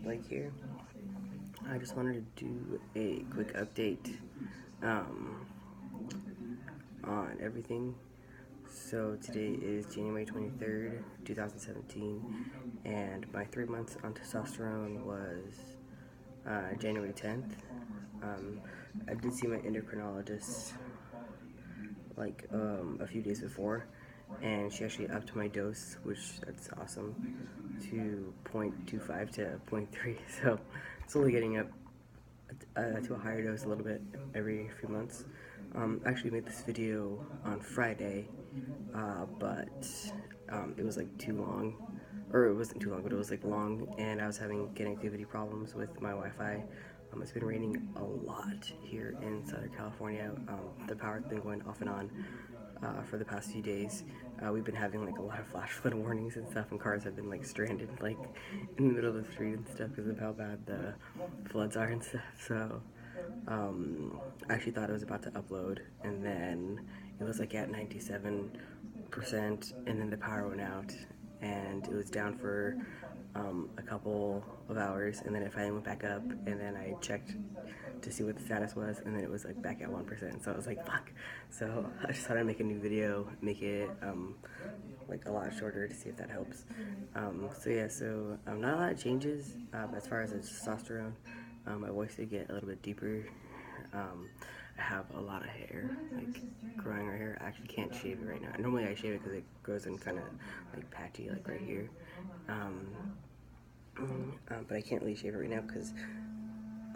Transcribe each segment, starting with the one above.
Blake here. I just wanted to do a quick update on everything. So today is January 23rd, 2017, and my 3 months on testosterone was January 10th. I did see my endocrinologist a few days before, and she actually upped my dose, which that's awesome, to 0.25 to 0.3. So it's only getting up to a higher dose a little bit every few months. I actually made this video on Friday, but it was like too long, or it wasn't too long, but it was like long, and I was having connectivity problems with my Wi-Fi. It's been raining a lot here in Southern California. The power's been going off and on for the past few days. We've been having like a lot of flash flood warnings and stuff, and cars have been like stranded like in the middle of the street and stuff because of how bad the floods are and stuff. So I actually thought I was about to upload, and then it was like at 97%, and then the power went out, and it was down for a couple of hours, and then it finally went back up, and then I checked to see what the status was, and then it was like back at 1%. So I was like, fuck. So I just thought I'd make a new video, make it like a lot shorter to see if that helps. So not a lot of changes as far as the testosterone. My voice did get a little bit deeper. I have a lot of hair, like growing right here. I actually can't shave it right now. Normally I shave it because it grows in kind of like patchy, like right here. But I can't really shave it right now because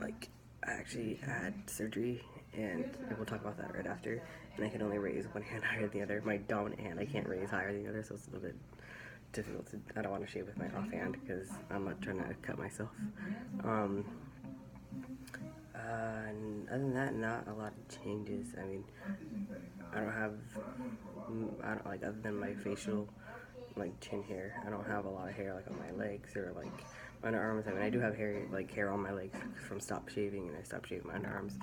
like I actually had surgery, and we'll talk about that right after. And I can only raise one hand higher than the other. My dominant hand I can't raise higher than the other, so it's a little bit difficult. I don't want to shave with my off hand because I'm not trying to cut myself. And other than that, not a lot of changes. I mean, I don't like, other than my facial like chin hair, I don't have a lot of hair like on my legs or like my underarms. I mean, I do have hair on my legs from stop shaving, and I stopped shaving my underarms,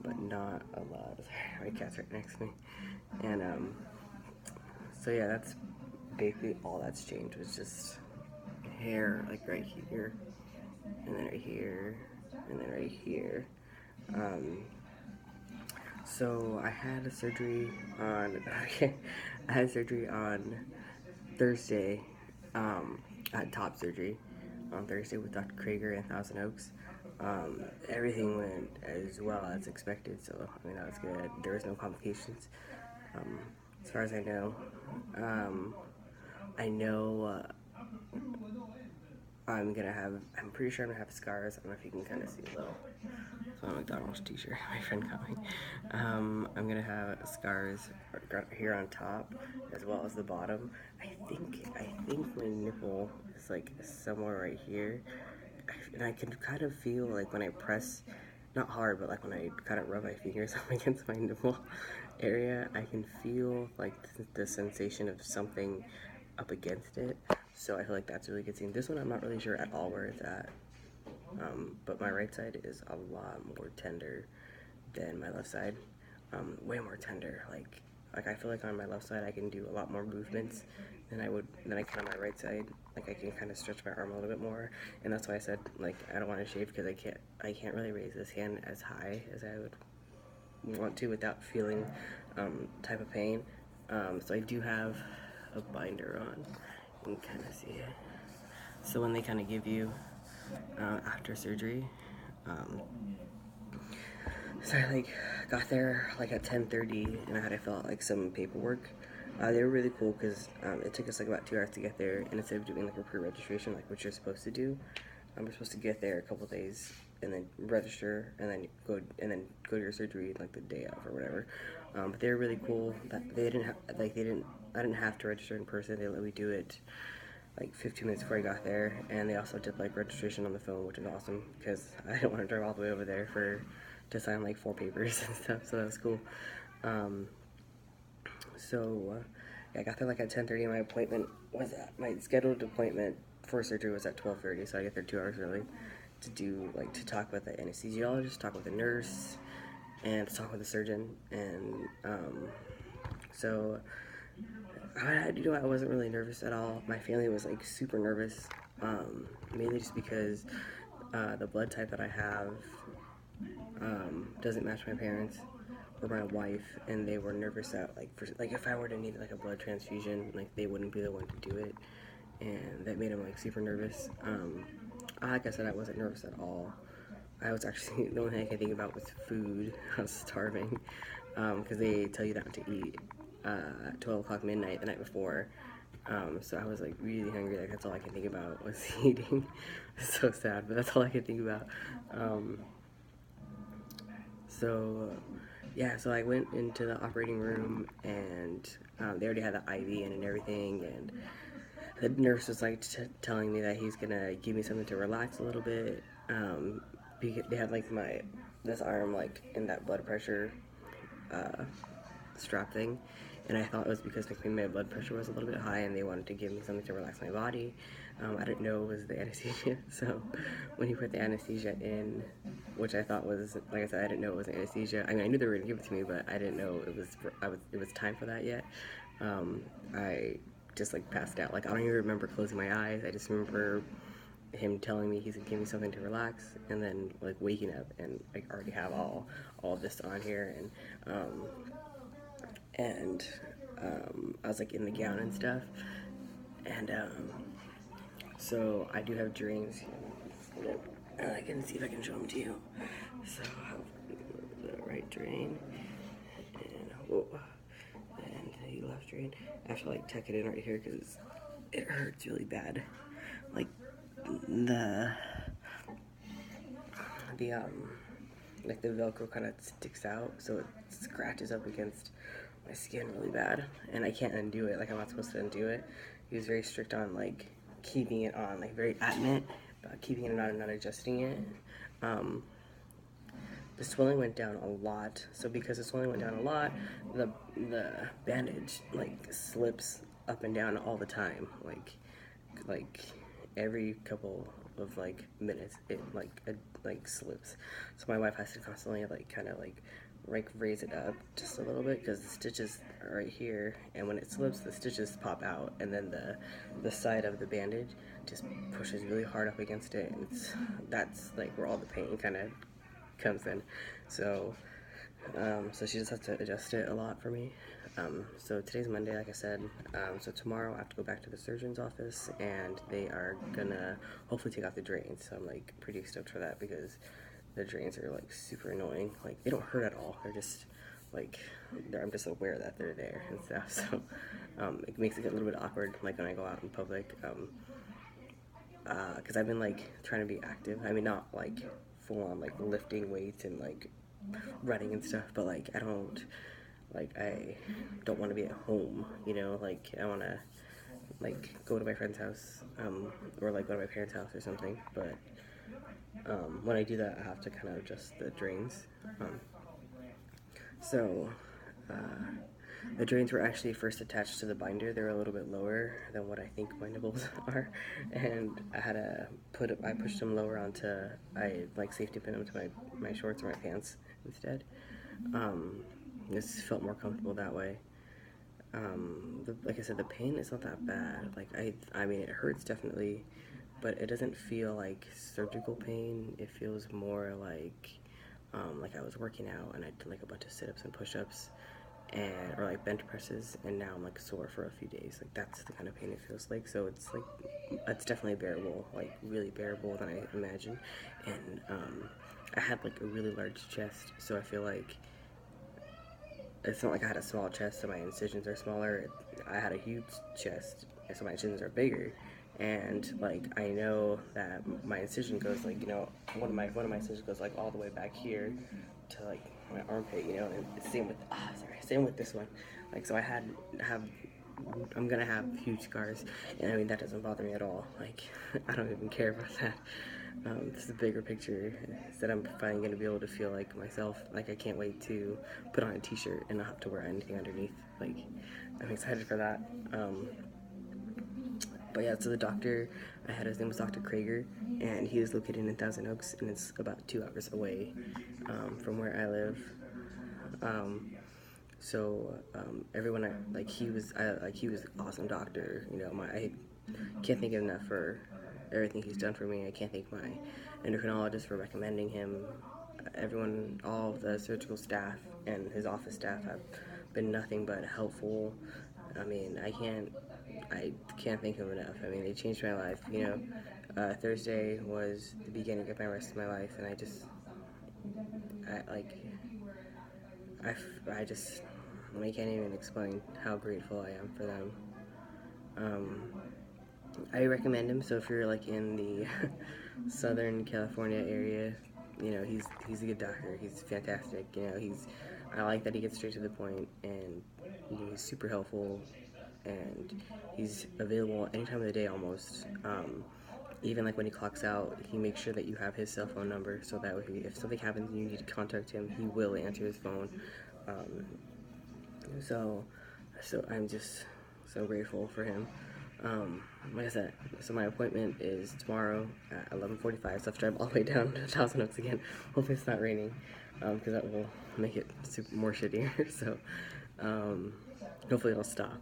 but not a lot. Sorry, my cat's right next to me. And so yeah, that's basically all that's changed. Was just hair, like right here, and then right here, and then right here. So I had a surgery on I had surgery on Thursday. I had top surgery on Thursday with Dr. Krager in Thousand Oaks. Everything went as well as expected, so I mean that was good. There was no complications, as far as I know. I know I'm pretty sure I'm gonna have scars. I don't know if you can kind of see a little. It's my McDonald's t-shirt my friend got me. I'm gonna have scars here on top as well as the bottom. I think my nipple is like somewhere right here, and I can kind of feel like when I press, not hard, but like when I kind of rub my fingers up against my nipple area, I can feel like the sensation of something up against it. So I feel like that's a really good thing. This one I'm not really sure at all where it's at. But my right side is a lot more tender than my left side. Way more tender. Like I feel like on my left side I can do a lot more movements than I can on my right side. Like I can kind of stretch my arm a little bit more, and that's why I said like I don't want to shave because I can't really raise this hand as high as I would want to without feeling type of pain. So I do have a binder on. You can kind of see it. So when they kind of give you after surgery, so I got there at 10:30, and I had to fill out some paperwork. They were really cool because it took us about 2 hours to get there, and instead of doing a pre-registration like what you're supposed to do, we're supposed to get there a couple days and then register and then go to your surgery the day of or whatever. But they were really cool. That I didn't have to register in person. They let me do it 15 minutes before I got there, and they also did registration on the phone, which is awesome because I didn't want to drive all the way over there to sign 4 papers and stuff. So that was cool. Yeah, I got there at 10:30. My scheduled appointment for surgery was at 12:30, so I got there 2 hours early to do to talk with the anesthesiologist, talk with the nurse, and to talk with the surgeon. And so I wasn't really nervous at all. My family was like super nervous, mainly just because the blood type that I have doesn't match my parents or my wife, and they were nervous that like if I were to need like a blood transfusion, like they wouldn't be the one to do it, and that made them like super nervous. Like I said, I wasn't nervous at all. I was actually the only thing I could think about was food. I was starving because they tell you not to eat at 12 o'clock midnight the night before. So I was like really hungry. Like that's all I could think about was eating. It's so sad, but that's all I could think about. Um, so yeah, so I went into the operating room and they already had the IV in and everything, and the nurse was like telling me that he's gonna give me something to relax a little bit. Because they had like this arm like in that blood pressure uh, strap thing, and I thought it was because like maybe my blood pressure was a little bit high and they wanted to give me something to relax my body. I didn't know it was the anesthesia, so when he put the anesthesia in, which I thought was, like I said, I didn't know it was anesthesia. I mean, I knew they were gonna give it to me, but I didn't know it was time for that yet. I just like passed out. Like I don't even remember closing my eyes. I just remember him telling me he's gonna give me something to relax, and then like waking up and like already have all of this on here, and I was like in the gown and stuff, and so I do have dreams. I can see if I can show them to you. So I have the right drain, and whoa, and the left drain. I have to like tuck it in right here because it hurts really bad. Like the the like the Velcro kind of sticks out, so it scratches up against my skin really bad, and I can't undo it. Like I'm not supposed to undo it. He was very strict on like keeping it on, like very adamant about keeping it on and not adjusting it. Um, the swelling went down a lot. So because the swelling went down a lot, the bandage like slips up and down all the time. Like every couple of like minutes, it like slips. So my wife has to constantly like kind of like raise it up just a little bit because the stitches are right here, and when it slips, the stitches pop out, and then the side of the bandage just pushes really hard up against it, and that's like where all the pain kind of comes in. So so she just has to adjust it a lot for me. So today's Monday, like I said. So tomorrow I have to go back to the surgeon's office, and they are gonna hopefully take out the drains. So I'm like pretty stoked for that because the drains are like super annoying. Like they don't hurt at all. They're just like I'm just aware that they're there and stuff. So it makes it a little bit awkward, like when I go out in public. Because I've been like trying to be active. I mean, not like full on like lifting weights and like running and stuff, but like I don't want to be at home, you know, like I want to like go to my friend's house, or like go to my parents' house or something, but when I do that, I have to kind of adjust the drains. So the drains were actually first attached to the binder. They're a little bit lower than what I think bindables are, and I pushed them lower onto, I like safety pin them to my shorts or my pants instead. This felt more comfortable that way. Like I said, the pain is not that bad. Like I mean, it hurts definitely, but it doesn't feel like surgical pain. It feels more like I was working out and I did like a bunch of sit-ups and push-ups, or like bench presses, and now I'm like sore for a few days. Like that's the kind of pain it feels like. So it's definitely bearable, like really bearable than I imagined. And I had like a really large chest, so I feel like it's not like I had a small chest, so my incisions are smaller. I had a huge chest, so my incisions are bigger. And like I know that my incision goes like, you know, one of my incisions goes like all the way back here to like my armpit, you know. And same with this one. Like so I'm gonna have huge scars, and I mean that doesn't bother me at all. Like I don't even care about that. This is a bigger picture that I'm finally gonna be able to feel like myself. Like I can't wait to put on a t-shirt and not have to wear anything underneath. Like I'm excited for that. But yeah, so the doctor I had, his name was Dr. Krager, and he is located in Thousand Oaks, and it's about 2 hours away from where I live. So everyone he was an awesome doctor. You know, I can't thank him enough for everything he's done for me. I can't thank my endocrinologist for recommending him. Everyone, all of the surgical staff and his office staff have been nothing but helpful. I mean, I can't thank him enough. I mean, they changed my life. You know, Thursday was the beginning of my rest of my life, and I like, I just, I can't even explain how grateful I am for them. Um, I recommend him. So if you're like in the Southern California area, you know he's a good doctor. He's fantastic. You know I like that he gets straight to the point, and you know, he's super helpful, and he's available any time of the day almost. Even like when he clocks out, he makes sure that you have his cell phone number, so that way if something happens and you need to contact him, he will answer his phone. Um, so, so I'm just so grateful for him. Like I said, so my appointment is tomorrow at 11:45. So I have to drive all the way down to Thousand Oaks again. Hopefully it's not raining, because that will make it more shittier. So, hopefully it'll stop.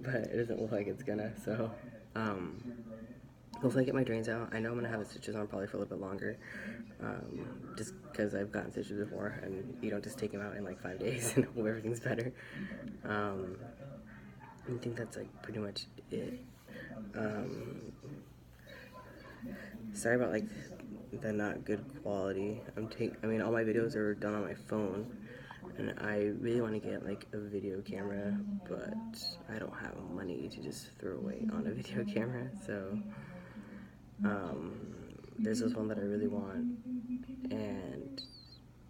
But it doesn't look like it's gonna. So, hopefully I get my drains out. I know I'm gonna have the stitches on probably for a little bit longer, just because I've gotten stitches before, and you don't just take them out in like 5 days and hope everything's better. I think that's like pretty much it. Sorry about like the not good quality. I mean, all my videos are done on my phone, and I really want to get like a video camera, but I don't have money to just throw away on a video camera. So there's this one that I really want, and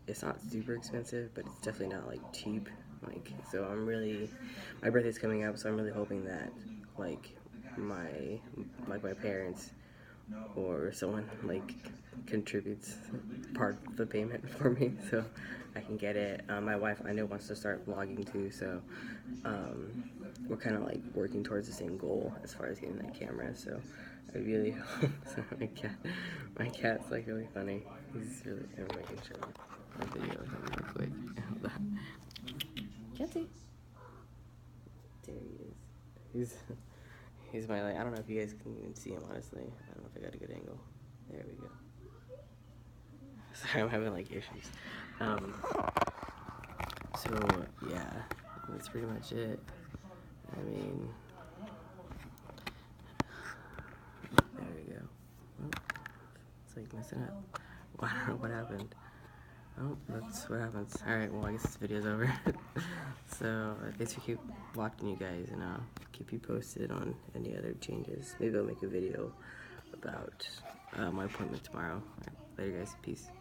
it's not super expensive, but it's definitely not like cheap. So my birthday's coming up, so I'm really hoping that like my my parents or someone like contributes part of the payment for me, so I can get it. My wife I know wants to start vlogging too, so we're kind of like working towards the same goal as far as getting that camera. So I really hope. So my cat's like really funny. He's really. I'm making sure my video is on really quick. Hold on. Catty. There he is. He's my I don't know if you guys can even see him honestly. I don't know if I got a good angle. There we go. Sorry, I'm having like issues. So yeah, that's pretty much it. I mean, there we go. Oh, it's like messing up. I don't know what happened. Oh, that's what happens. Alright, well I guess this video's over. So thanks for keep watching, you guys, and I'll keep you posted on any other changes. Maybe I'll make a video about my appointment tomorrow. Alright, later guys, peace.